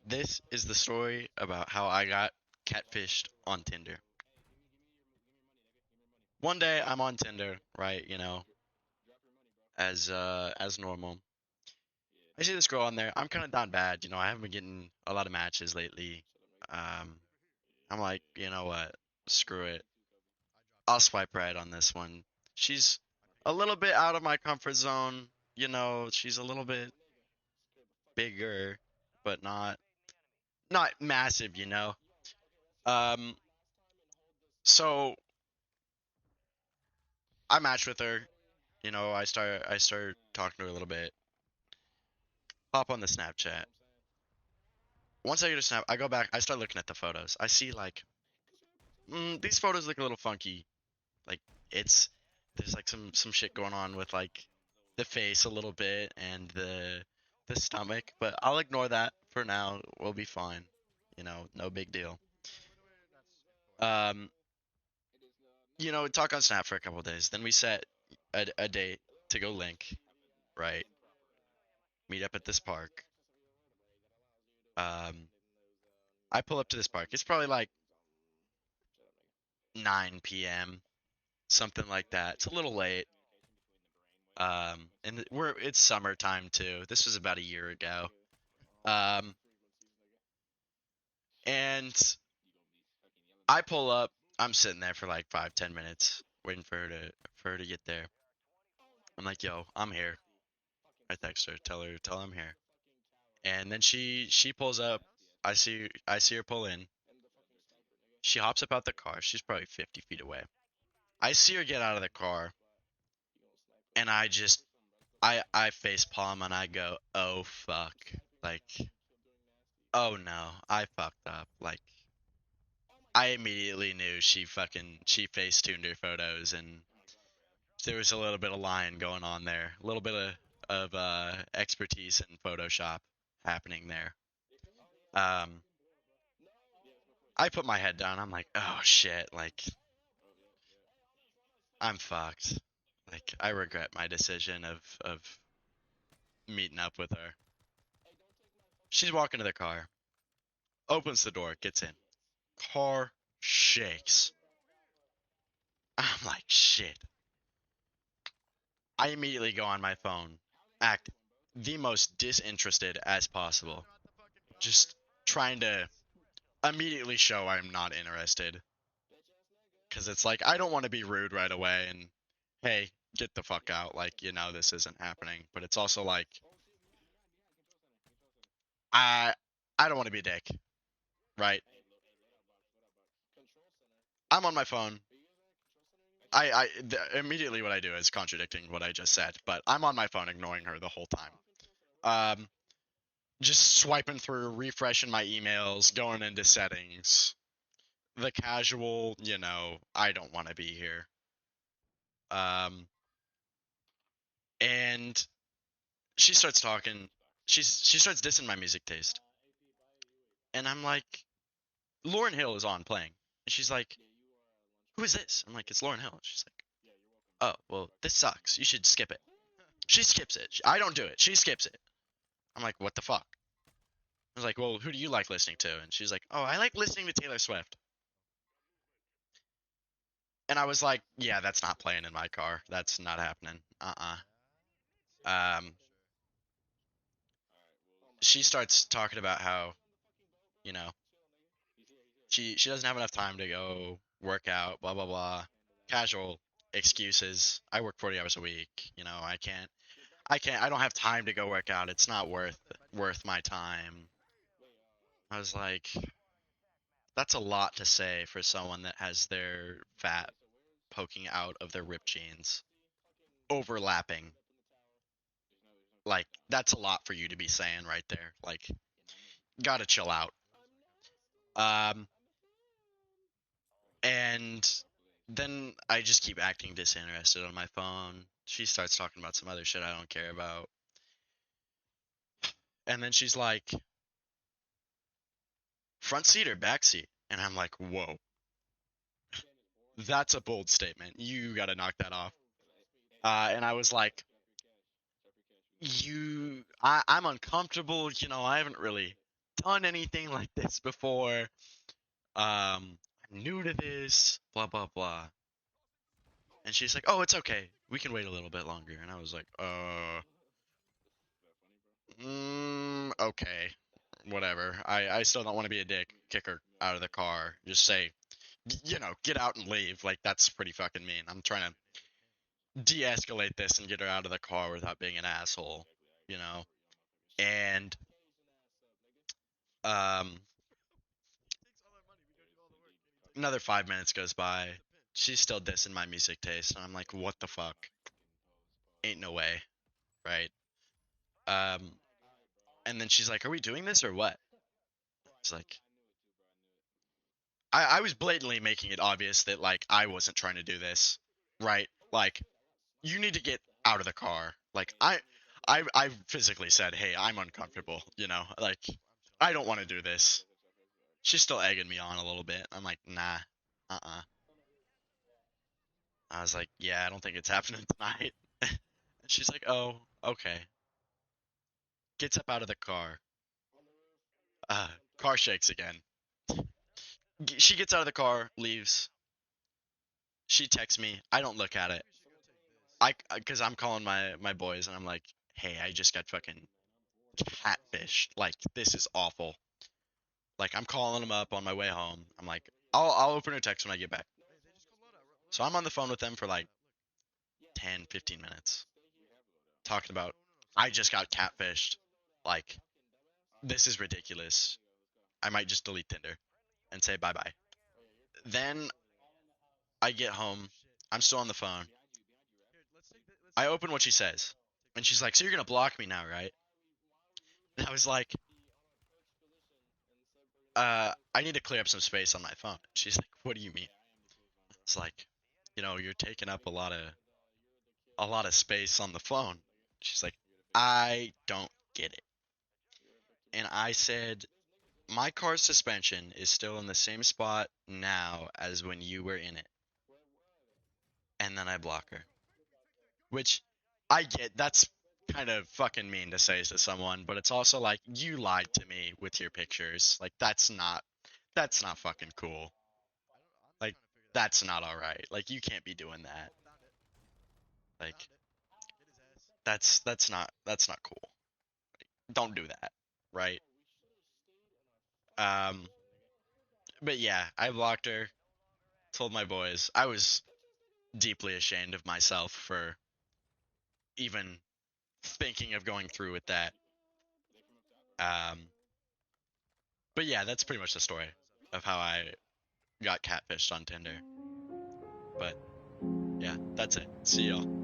This is the story about how I got catfished on Tinder. One day I'm on Tinder, right? As normal. I see this girl on there. I'm kind of down bad. I haven't been getting a lot of matches lately. Um, I'm like, you know what? Screw it. I'll swipe right on this one. She's a little bit out of my comfort zone. She's a little bit bigger, but not massive. Um, so I matched with her. I start talking to her a little bit. Hop on the Snapchat. Once I get a snap, I go back. I start looking at the photos. I see like these photos look a little funky. Like it's there's like some shit going on with like the face a little bit and the stomach, but I'll ignore that for now. We'll be fine. No big deal. Um, talk on Snap for a couple of days. Then we set a date to go link, right? Meet up at this park. Um, I pull up to this park. It's probably like 9 p.m. something like that. It's a little late. And it's summertime too. This was about a year ago. Um, and I pull up. I'm sitting there for like 5-10 minutes waiting for her to get there. I'm like, yo, I'm here. I text her, tell her I'm here. And then she pulls up. I see her pull in. She hops up out the car. She's probably 50 feet away. I see her get out of the car, and I face palm and I go, oh fuck, like, oh no, I fucked up. Like, I immediately knew she faced tuned her photos, and there was a little bit of lying going on there, a little bit of expertise in Photoshop happening there. Um, I put my head down. I'm like, oh shit, like I'm fucked. Like I regret my decision of meeting up with her. She's walking to the car, opens the door, gets in. Car shakes. I'm like, shit. I immediately go on my phone, act the most disinterested as possible, just trying to immediately show I'm not interested. Because it's like, I don't want to be rude right away and, hey, get the fuck out. Like, this isn't happening. But it's also like, I, I don't want to be a dick, right? I'm on my phone. Immediately what I do is contradicting what I just said, but I'm on my phone ignoring her the whole time. Um, just swiping through, refreshing my emails, going into settings. The casual, I don't want to be here. Um, and she starts talking. She starts dissing my music taste, and I'm like, Lauren Hill is on playing, and she's like, who is this? I'm like, it's Lauren Hill. She's like, oh, well, this sucks. You should skip it. She skips it. I don't do it. She skips it. I'm like, what the fuck? I was like, well, who do you like listening to? And she's like, oh, I like listening to Taylor Swift. And I was like, yeah, that's not playing in my car. That's not happening. Um, she starts talking about how, you know, she doesn't have enough time to go work out, blah blah blah. Casual excuses. I work 40 hours a week. I don't have time to go work out. It's not worth my time. I was like, that's a lot to say for someone that has their fat poking out of their ripped jeans, overlapping. Like that's a lot for you to be saying right there. Like, gotta chill out. Um, and then I just keep acting disinterested on my phone. She starts talking about some other shit I don't care about. And then she's like, front seat or back seat? And I'm like, whoa, that's a bold statement. You gotta knock that off. And I was like, I'm uncomfortable. I haven't really. done anything like this before. I'm new to this, blah blah blah. And she's like, "Oh, it's okay. We can wait a little bit longer." And I was like, okay, whatever. I still don't want to be a dick. Kick her out of the car. Just say, get out and leave. Like that's pretty fucking mean. I'm trying to de-escalate this and get her out of the car without being an asshole, you know. And um, another 5 minutes goes by. She's still dissing my music taste, and I'm like, what the fuck? Ain't no way, right? Um, and then she's like, "Are we doing this or what?" It's like, I was blatantly making it obvious that like I wasn't trying to do this, right? Like, you need to get out of the car. Like, I physically said, "Hey, I'm uncomfortable," like, I don't want to do this. She's still egging me on a little bit. I'm like, nah, I was like, yeah, I don't think it's happening tonight. And she's like, oh, okay. Gets up out of the car. Car shakes again. She gets out of the car, leaves. She texts me. I don't look at it. Because I'm calling my boys and I'm like, hey, I just got fucking catfished. Like, this is awful. Like, I'm calling them up on my way home. I'm like, I'll open her text when I get back. So I'm on the phone with them for like 10, 15 minutes. Talking about, I just got catfished. Like, this is ridiculous. I might just delete Tinder and say bye bye. Then I get home. I'm still on the phone. I open what she says. And she's like, so you're going to block me now, right? And I was like, I need to clear up some space on my phone. She's like, what do you mean? It's like, you're taking up a lot of space on the phone. She's like, I don't get it. And I said, my car's suspension is still in the same spot now as when you were in it. And then I block her. Which I get, that's kind of fucking mean to say to someone, but it's also like, you lied to me with your pictures. Like, that's not fucking cool. Like, that's not alright. Like, you can't be doing that. Like, that's not cool. Don't do that, right? Um, but yeah, I blocked her. Told my boys I was deeply ashamed of myself for even thinking of going through with that. Um, but yeah, that's pretty much the story of how I got catfished on Tinder. But yeah, that's it. See y'all.